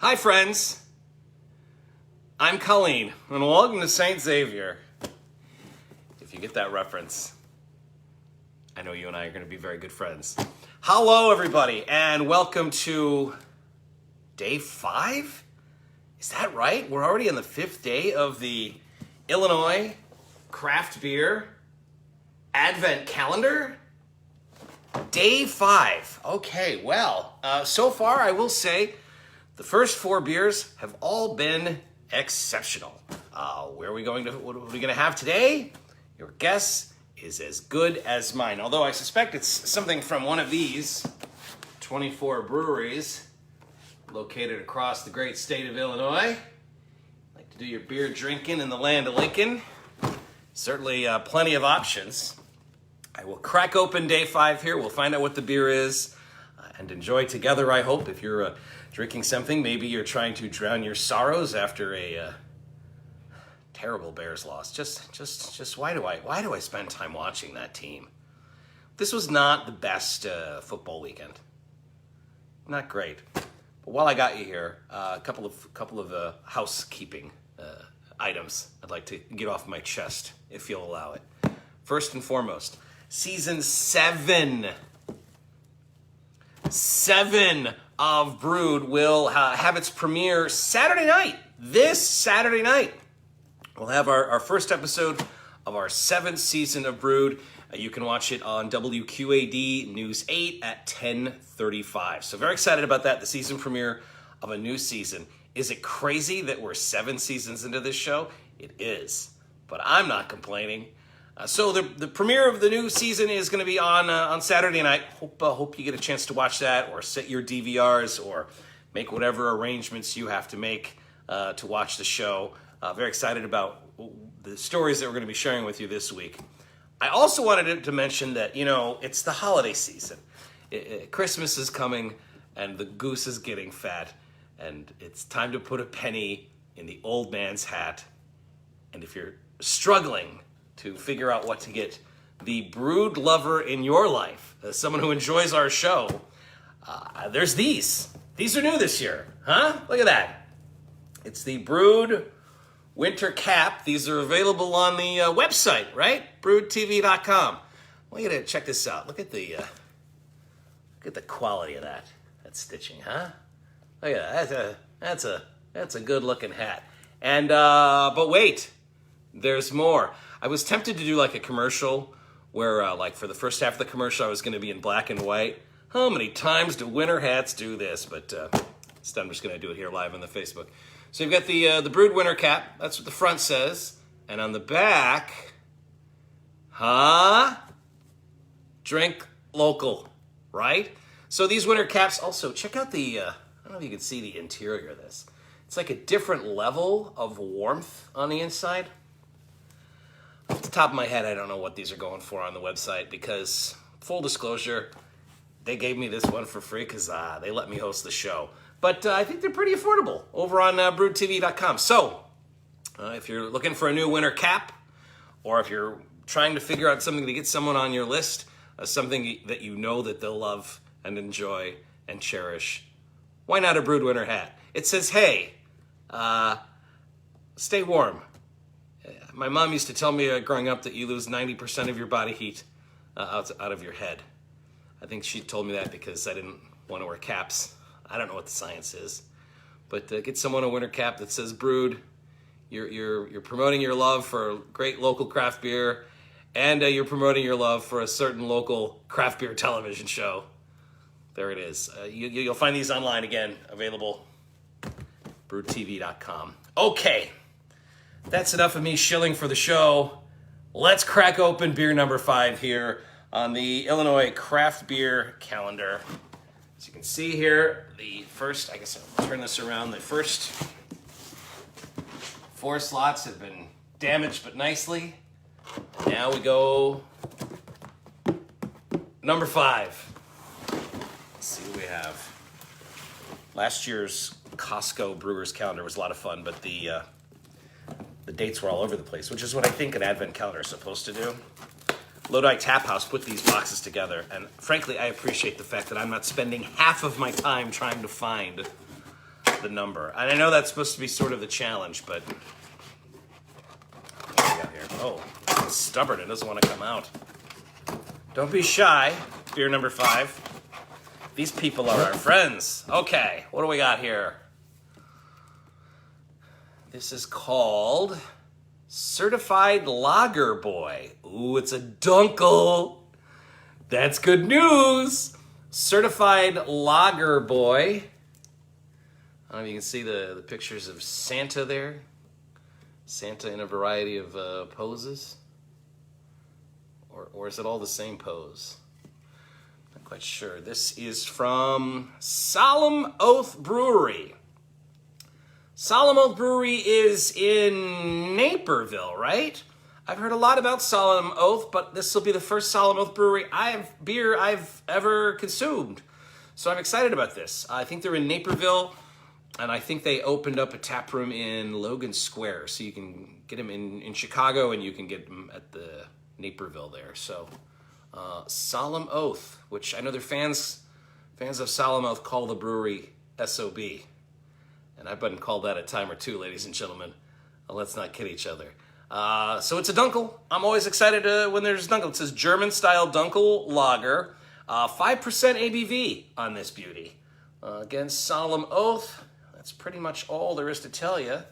Hi, friends. I'm Colleen, and welcome to St. Xavier. If you get that reference, I know you and I are going to be very good friends. Hello, everybody, and welcome to day 5? Is that right? We're already on the 5th day of the Illinois Craft Beer Advent Calendar? Day 5. Okay, well, so far I will say the first 4 beers have all been exceptional. What are we going to have today? Your guess is as good as mine. Although I suspect it's something from one of these 24 breweries located across the great state of Illinois. Like to do your beer drinking in the land of Lincoln. Certainly plenty of options. I will crack open day 5 here. We'll find out what the beer is and enjoy together, I hope. If you're drinking something, maybe you're trying to drown your sorrows after a terrible Bears loss. Just why do I spend time watching that team? This was not the best football weekend. Not great. But while I got you here, a couple of housekeeping items I'd like to get off my chest, if you'll allow it. First and foremost, season 7 of Brewed will have its premiere Saturday night. This Saturday night, we'll have our first episode of our 7th season of Brewed. You can watch it on WQAD News 8 at 10:35. So very excited about that, the season premiere of a new season. Is it crazy that we're 7 seasons into this show? It is, but I'm not complaining. So the premiere of the new season is going to be on Saturday night. Hope you get a chance to watch that, or set your DVRs, or make whatever arrangements you have to make to watch the show. Very excited about the stories that we're going to be sharing with you this week. I also wanted to mention that, it's the holiday season. Christmas is coming, and the goose is getting fat, and it's time to put a penny in the old man's hat. And if you're struggling to figure out what to get the Brewed lover in your life, as someone who enjoys our show, there's these. These are new this year, huh? Look at that. It's the Brewed Winter Cap. These are available on the website, right? BrewedTV.com. Well, you gotta check this out. Look at the quality of that stitching, huh? Look at that. That's a good looking hat. And but wait, there's more. I was tempted to do like a commercial where like for the first half of the commercial I was going to be in black and white. How many times do winter hats do this? But instead I'm just going to do it here live on the Facebook. So you've got the Brewed Winter Cap. That's what the front says. And on the back, drink local, right? So these winter caps, also check out the, I don't know if you can see the interior of this. It's like a different level of warmth on the inside. Off the top of my head, I don't know what these are going for on the website because, full disclosure, they gave me this one for free because they let me host the show. But I think they're pretty affordable over on BrewedTV.com. So, if you're looking for a new winter cap, or if you're trying to figure out something to get someone on your list, something that you know that they'll love and enjoy and cherish, why not a Brewed winter hat? It says, hey, stay warm. My mom used to tell me growing up that you lose 90% of your body heat out of your head. I think she told me that because I didn't want to wear caps. I don't know what the science is. But get someone a winter cap that says Brewed. You're promoting your love for great local craft beer, and you're promoting your love for a certain local craft beer television show. There it is. You'll find these online again, available, BrewedTV.com. Okay. That's enough of me shilling for the show. Let's crack open beer number 5 here on the Illinois Craft Beer Calendar. As you can see here, the first, I guess I'll turn this around, the first 4 slots have been damaged but nicely. Now we go number 5. Let's see what we have. Last year's Costco Brewers Calendar was a lot of fun, but the dates were all over the place, which is what I think an advent calendar is supposed to do. Lodi Tap House put these boxes together, and frankly, I appreciate the fact that I'm not spending half of my time trying to find the number. And I know that's supposed to be sort of the challenge, but what do we got here? Oh, it's stubborn. It doesn't want to come out. Don't be shy. Beer number 5. These people are our friends. Okay, what do we got here? This is called Certified Lager Boy. Ooh, it's a Dunkel. That's good news. Certified Lager Boy. I don't know if you can see the pictures of Santa there. Santa in a variety of poses. Or is it all the same pose? Not quite sure. This is from Solemn Oath Brewery. Solemn Oath Brewery is in Naperville, right? I've heard a lot about Solemn Oath, but this will be the first Solemn Oath Brewery beer I've ever consumed. So I'm excited about this. I think they're in Naperville, and I think they opened up a tap room in Logan Square, so you can get them in Chicago, and you can get them at the Naperville there. So Solemn Oath, which I know they're fans of Solemn Oath call the brewery SOB. And I've been called that a time or two, ladies and gentlemen. Let's not kid each other. So it's a Dunkel. I'm always excited when there's Dunkel. It says German-style Dunkel Lager. 5% ABV on this beauty. Again, Solemn Oath. That's pretty much all there is to tell you.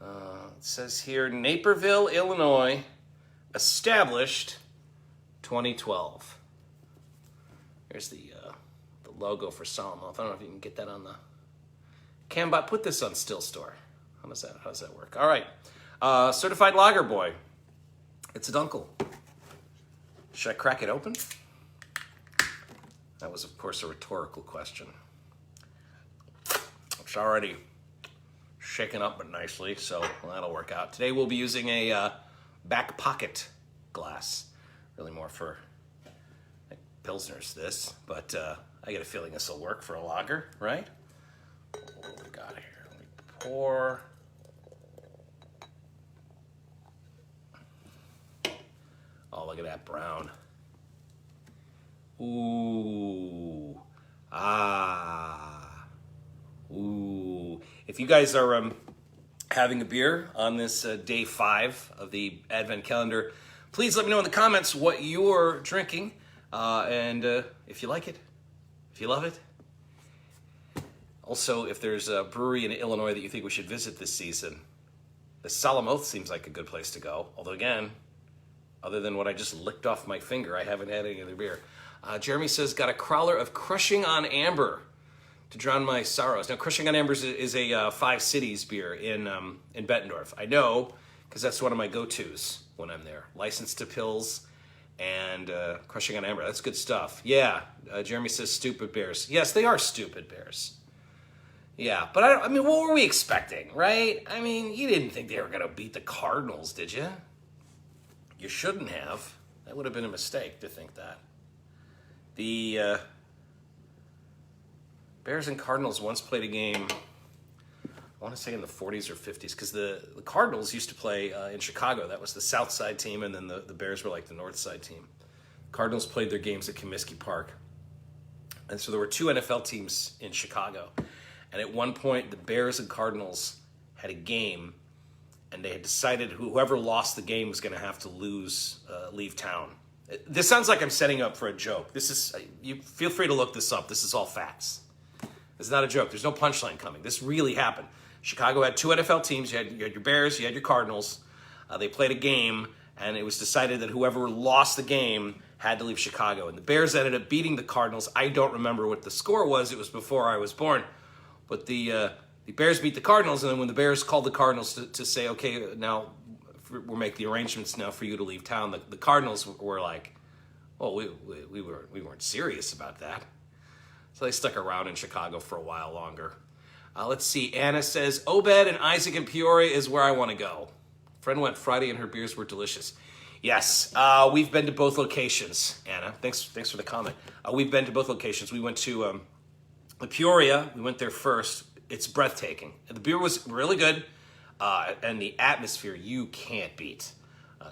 It says here, Naperville, Illinois. Established 2012. Here's the logo for Solemn Oath. I don't know if you can get that on the Cambot. Put this on Still Store. How does that work? All right. Certified Lager Boy. It's a Dunkel. Should I crack it open? That was, of course, a rhetorical question. It's already shaken up but nicely, so that'll work out. Today we'll be using a back pocket glass. Really more for like Pilsners, this. But I get a feeling this will work for a lager, right? What do we got here? Let me pour. Oh, look at that brown. Ooh. Ah. Ooh. If you guys are having a beer on this day 5 of the Advent calendar, please let me know in the comments what you're drinking and if you like it, if you love it. Also, if there's a brewery in Illinois that you think we should visit this season, the Solemn Oath seems like a good place to go. Although again, other than what I just licked off my finger, I haven't had any other beer. Jeremy says, got a crowler of Crushing on Amber to drown my sorrows. Now, Crushing on Amber is a 5 Cities beer in Bettendorf. I know, because that's one of my go-tos when I'm there. Licensed to Pils and Crushing on Amber. That's good stuff. Yeah, Jeremy says stupid bears. Yes, they are stupid bears. Yeah, but I mean, what were we expecting, right? I mean, you didn't think they were going to beat the Cardinals, did you? You shouldn't have. That would have been a mistake to think that. The Bears and Cardinals once played a game, I want to say in the 40s or 50s, because the Cardinals used to play in Chicago. That was the South Side team, and then the Bears were like the North Side team. Cardinals played their games at Comiskey Park. And so there were 2 NFL teams in Chicago. And at one point, the Bears and Cardinals had a game, and they had decided whoever lost the game was going to have to leave town. This sounds like I'm setting up for a joke. This is, you feel free to look this up. This is all facts. It's not a joke. There's no punchline coming. This really happened. Chicago had 2 NFL teams. You had your Bears, you had your Cardinals. They played a game, and it was decided that whoever lost the game had to leave Chicago. And the Bears ended up beating the Cardinals. I don't remember what the score was. It was before I was born. But the Bears beat the Cardinals, and then when the Bears called the Cardinals to say, okay, now we'll make the arrangements now for you to leave town, the Cardinals were like, well, we weren't serious about that. So they stuck around in Chicago for a while longer. Let's see. Anna says, Obed and Isaac in Peoria is where I want to go. Friend went Friday, and her beers were delicious. Yes, we've been to both locations, Anna. Thanks for the comment. We've been to both locations. We went to Peoria. We went there first. It's breathtaking. The beer was really good, and the atmosphere you can't beat.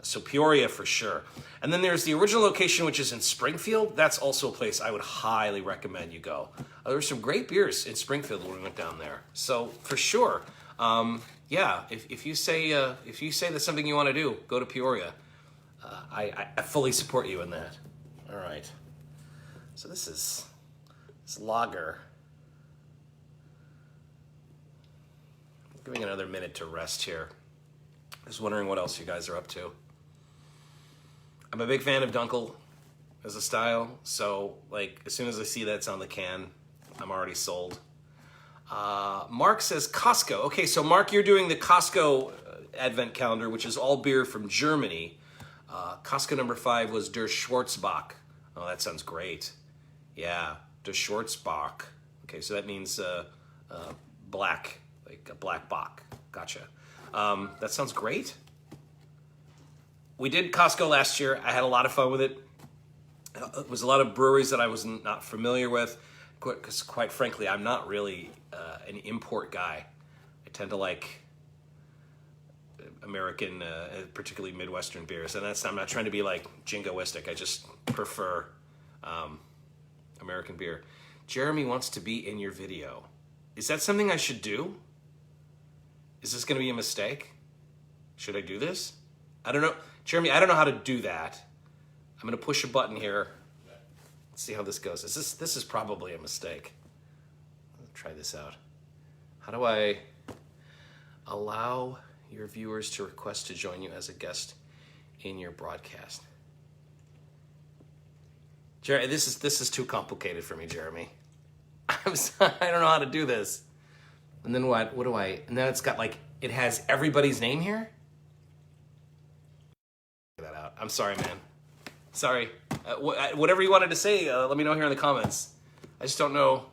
So Peoria for sure. And then there's the original location, which is in Springfield. That's also a place I would highly recommend you go. There were some great beers in Springfield when we went down there. So for sure, yeah, if you say that's something you want to do, go to Peoria. I fully support you in that. All right. So this is lager. Giving another minute to rest here. Just wondering what else you guys are up to. I'm a big fan of Dunkel as a style, so like as soon as I see that's on the can, I'm already sold. Mark says Costco. Okay, so Mark, you're doing the Costco advent calendar, which is all beer from Germany. Costco number 5 was Der Schwarzbach. Oh, that sounds great. Yeah, Der Schwarzbach. Okay, so that means black, like a black Bach. Gotcha. That sounds great. We did Costco last year. I had a lot of fun with it. It was a lot of breweries that I was not familiar with, because quite frankly, I'm not really an import guy. I tend to like American, particularly Midwestern beers, and I'm not trying to be like jingoistic. I just prefer American beer. Jeremy wants to be in your video. Is that something I should do? Is this going to be a mistake? Should I do this? I don't know. Jeremy, I don't know how to do that. I'm going to push a button here. Let's see how this goes. This is probably a mistake. Let's try this out. How do I allow your viewers to request to join you as a guest in your broadcast? Jeremy, this is too complicated for me, Jeremy. I'm sorry, I don't know how to do this. And then what do I, and then it's got like, it has everybody's name here? Figure that out. I'm sorry, man. Sorry. Whatever you wanted to say, let me know here in the comments. I just don't know.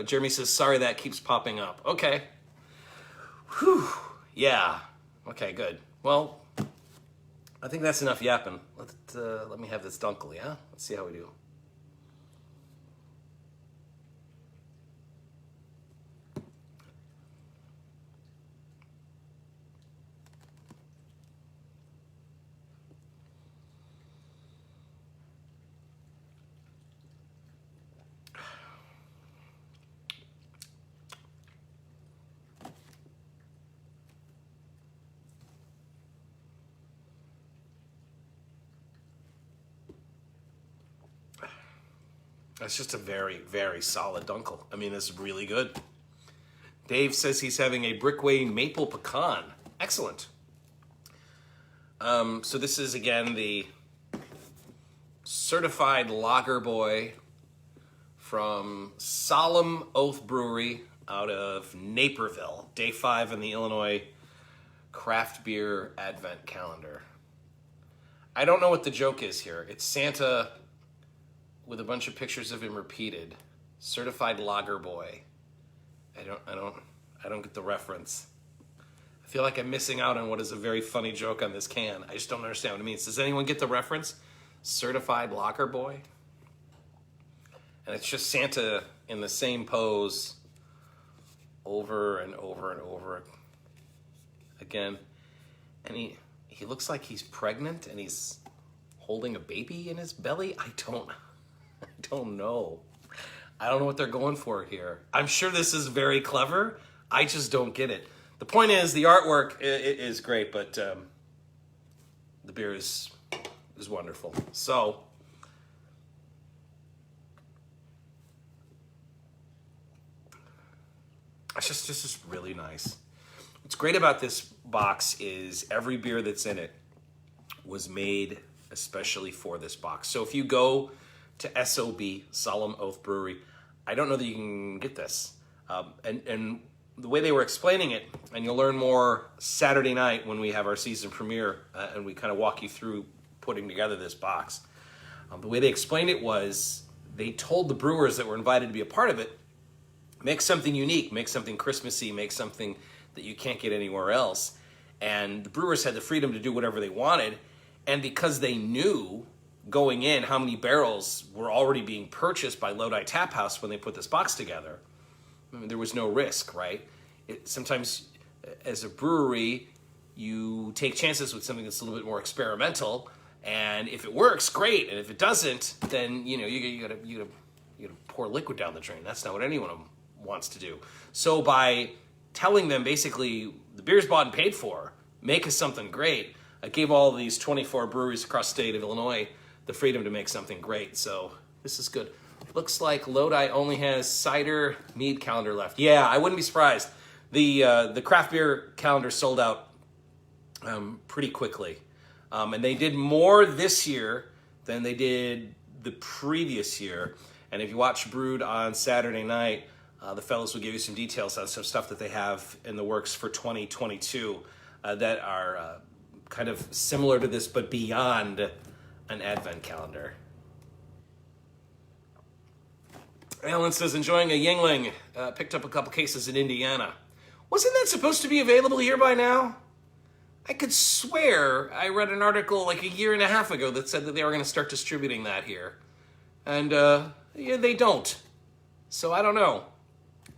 Jeremy says, sorry, that keeps popping up. Okay. Whew. Yeah. Okay, good. Well, I think that's enough yapping. Let me have this Dunkel, yeah? Let's see how we do. That's just a very, very solid Dunkel. I mean, it's really good. Dave says he's having a Brickway Maple Pecan. Excellent. So this is, again, the certified lager boy from Solemn Oath Brewery out of Naperville. Day 5 in the Illinois Craft Beer Advent Calendar. I don't know what the joke is here. It's Santa with a bunch of pictures of him repeated. Certified lager boy. I don't get the reference. I feel like I'm missing out on what is a very funny joke on this can. I just don't understand what it means. Does anyone get the reference? Certified lager boy? And it's just Santa in the same pose over and over and over again. And he looks like he's pregnant and he's holding a baby in his belly. I don't know. I don't know what they're going for here. I'm sure this is very clever. I just don't get it. The point is, the artwork is great, but the beer is wonderful. So, this is really nice. What's great about this box is every beer that's in it was made especially for this box. So if you go to SOB, Solemn Oath Brewery, I don't know that you can get this. And the way they were explaining it, and you'll learn more Saturday night when we have our season premiere, and we kind of walk you through putting together this box. The way they explained it was, they told the brewers that were invited to be a part of it, make something unique, make something Christmassy, make something that you can't get anywhere else. And the brewers had the freedom to do whatever they wanted, and because they knew going in how many barrels were already being purchased by Lodi Tap House when they put this box together, I mean, there was no risk, right? Sometimes as a brewery, you take chances with something that's a little bit more experimental, and if it works, great, and if it doesn't, then you gotta pour liquid down the drain. That's not what anyone wants to do. So by telling them basically the beer's bought and paid for, make us something great, I gave all of these 24 breweries across the state of Illinois the freedom to make something great. So this is good. Looks like Lodi only has cider mead calendar left. Yeah, I wouldn't be surprised. The craft beer calendar sold out pretty quickly. And they did more this year than they did the previous year. And if you watch Brewed on Saturday night, the fellows will give you some details on some stuff that they have in the works for 2022 that are kind of similar to this, but beyond an advent calendar. Alan says, enjoying a Yingling. Picked up a couple cases in Indiana. Wasn't that supposed to be available here by now? I could swear I read an article like a year and a half ago that said that they were going to start distributing that here. And yeah, they don't. So I don't know.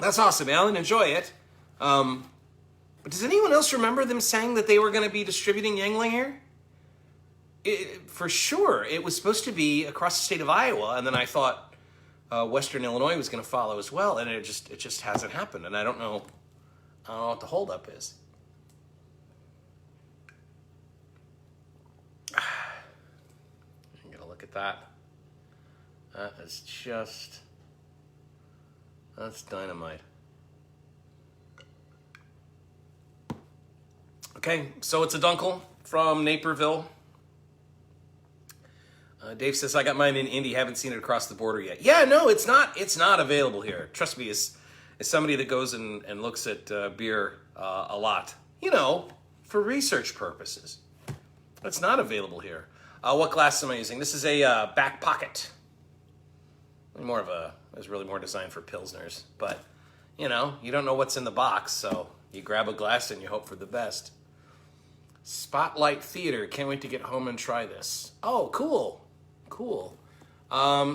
That's awesome, Alan. Enjoy it. But does anyone else remember them saying that they were going to be distributing Yingling here? For sure. It was supposed to be across the state of Iowa, and then I thought Western Illinois was going to follow as well, and it just hasn't happened, and I don't know what the holdup is. I'm going to look at that. That is just... that's dynamite. Okay, so it's a Dunkel from Naperville. Dave says, I got mine in Indy, haven't seen it across the border yet. Yeah, no, it's not available here. Trust me, as somebody that goes and looks at beer a lot, for research purposes. It's not available here. What glass am I using? This is a back pocket. It's really more designed for Pilsners. But, you don't know what's in the box, so you grab a glass and you hope for the best. Spotlight Theater. Can't wait to get home and try this. Oh, cool. Cool.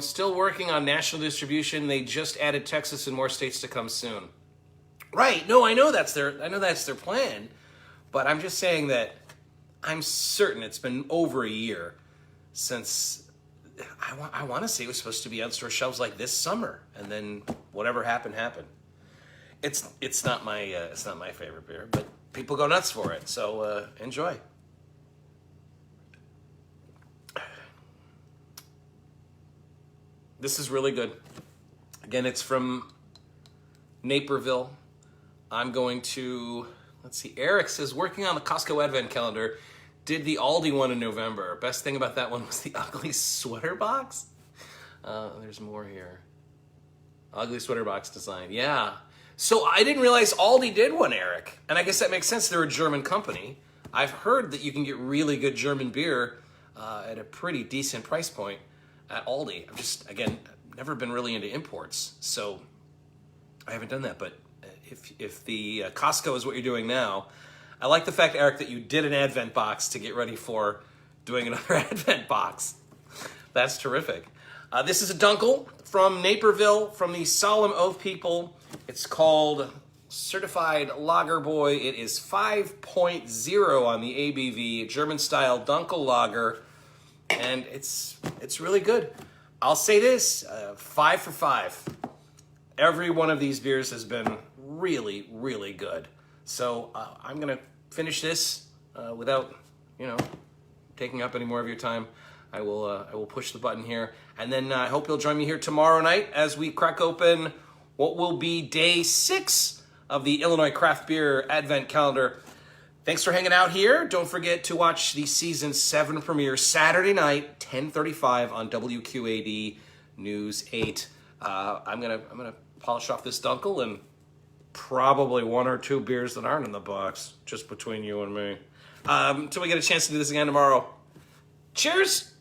Still working on national distribution. They just added Texas and more states to come soon. Right. No, I know that's their plan. But I'm just saying that I'm certain it's been over a year since I want to say it was supposed to be on store shelves like this summer, and then whatever happened. It's not my favorite beer, but people go nuts for it. So enjoy. This is really good. Again, it's from Naperville. I'm going to, let's see, Eric says, working on the Costco Advent Calendar, did the Aldi one in November. Best thing about that one was the ugly sweater box. There's more here. Ugly sweater box design, yeah. So I didn't realize Aldi did one, Eric. And I guess that makes sense. They're a German company. I've heard that you can get really good German beer at a pretty decent price point at Aldi. I'm just, again, never been really into imports, so I haven't done that. But if the Costco is what you're doing now, I like the fact, Eric, that you did an Advent box to get ready for doing another Advent box. That's terrific. This is a Dunkel from Naperville, from the Solemn Oath people. It's called Certified Lager Boy. It is 5.0 on the ABV, German-style Dunkel lager. And it's really good. I'll say this, 5 for 5. Every one of these beers has been really, really good. So I'm going to finish this without, taking up any more of your time. I will push the button here. And then I hope you'll join me here tomorrow night as we crack open what will be day 6 of the Illinois Craft Beer Advent Calendar. Thanks for hanging out here. Don't forget to watch the Season 7 premiere Saturday night, 10:35 on WQAD News 8. I'm gonna polish off this Dunkel and probably 1 or 2 beers that aren't in the box, just between you and me. Until we get a chance to do this again tomorrow. Cheers!